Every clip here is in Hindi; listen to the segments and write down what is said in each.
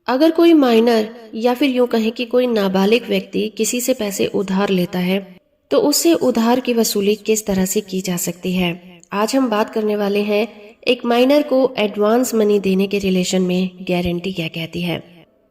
अगर कोई माइनर या फिर यूं कहें कि कोई नाबालिग व्यक्ति किसी से पैसे उधार लेता है तो उससे उधार की वसूली किस तरह से की जा सकती है। आज हम बात करने वाले हैं एक माइनर को एडवांस मनी देने के रिलेशन में गारंटी क्या कहती है।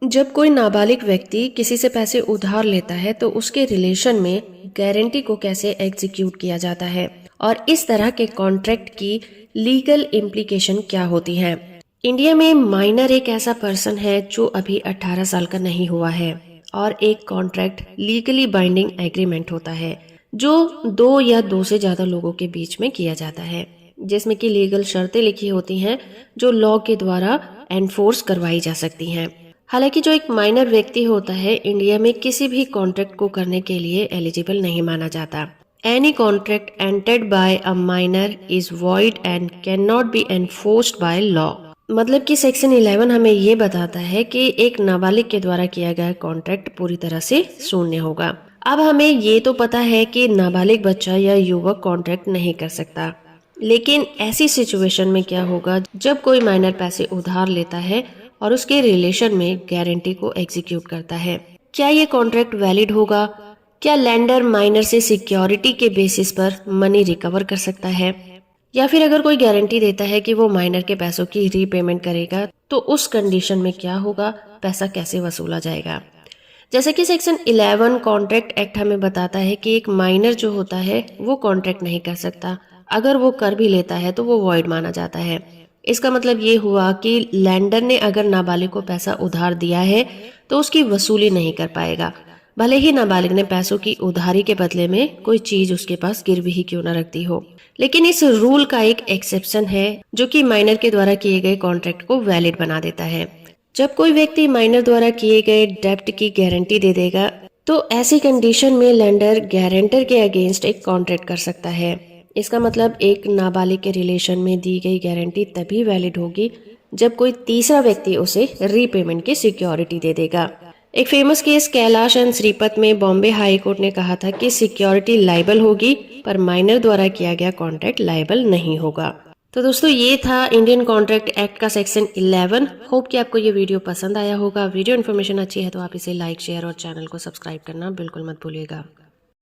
जब कोई नाबालिग व्यक्ति किसी से पैसे उधार लेता है तो उसके रिलेशन में गारंटी को कैसे एग्जीक्यूट किया जाता है और इस तरह के कॉन्ट्रैक्ट की लीगल इम्प्लीकेशन क्या होती है। इंडिया में माइनर एक ऐसा पर्सन है जो अभी 18 साल का नहीं हुआ है और एक कॉन्ट्रैक्ट लीगली बाइंडिंग एग्रीमेंट होता है जो दो या दो से ज्यादा लोगों के बीच में किया जाता है, जिसमें कि लीगल शर्तें लिखी होती हैं जो लॉ के द्वारा एनफोर्स करवाई जा सकती हैं। हालांकि जो एक माइनर व्यक्ति होता है इंडिया में किसी भी कॉन्ट्रैक्ट को करने के लिए एलिजिबल नहीं माना जाता। Any contract entered by a minor is void and can not be enforced by law. मतलब कि सेक्शन 11 हमें ये बताता है कि एक नाबालिग के द्वारा किया गया कॉन्ट्रैक्ट पूरी तरह से शून्य होगा। अब हमें ये तो पता है कि नाबालिग बच्चा या युवक कॉन्ट्रैक्ट नहीं कर सकता, लेकिन ऐसी सिचुएशन में क्या होगा जब कोई माइनर पैसे उधार लेता है और उसके रिलेशन में गारंटी को एग्जीक्यूट करता है। क्या ये कॉन्ट्रैक्ट वैलिड होगा? क्या लैंडर माइनर से सिक्योरिटी के बेसिस पर मनी रिकवर कर सकता है? या फिर अगर कोई गारंटी देता है कि वो माइनर के पैसों की रीपेमेंट करेगा तो उस कंडीशन में क्या होगा, पैसा कैसे वसूला जाएगा। जैसे कि सेक्शन 11 कॉन्ट्रैक्ट एक्ट हमें बताता है कि एक माइनर जो होता है वो कॉन्ट्रैक्ट नहीं कर सकता, अगर वो कर भी लेता है तो वो वॉइड माना जाता है। इसका मतलब ये हुआ कि लैंडर ने अगर नाबालिग को पैसा उधार दिया है तो उसकी वसूली नहीं कर पाएगा, भले ही नाबालिग ने पैसों की उधारी के बदले में कोई चीज उसके पास गिरवी ही क्यों न रखती हो। लेकिन इस रूल का एक एक्सेप्शन है जो कि माइनर के द्वारा किए गए कॉन्ट्रैक्ट को वैलिड बना देता है। जब कोई व्यक्ति माइनर द्वारा किए गए डेब्ट की गारंटी दे देगा तो ऐसी कंडीशन में लैंडर गारंटर के अगेंस्ट एक कॉन्ट्रैक्ट कर सकता है। इसका मतलब एक नाबालिग के रिलेशन में दी गई गारंटी तभी वैलिड होगी जब कोई तीसरा व्यक्ति उसे रीपेमेंट की सिक्योरिटी दे देगा। एक famous case Kailash and Shripat में बॉम्बे हाई कोर्ट ने कहा था कि सिक्योरिटी लायबल होगी पर माइनर द्वारा किया गया कॉन्ट्रैक्ट लायबल नहीं होगा। तो दोस्तों ये था इंडियन कॉन्ट्रैक्ट एक्ट का सेक्शन 11। होप कि आपको ये वीडियो पसंद आया होगा। वीडियो इन्फॉर्मेशन अच्छी है तो आप इसे लाइक शेयर और चैनल को सब्सक्राइब करना बिल्कुल मत भूलिएगा।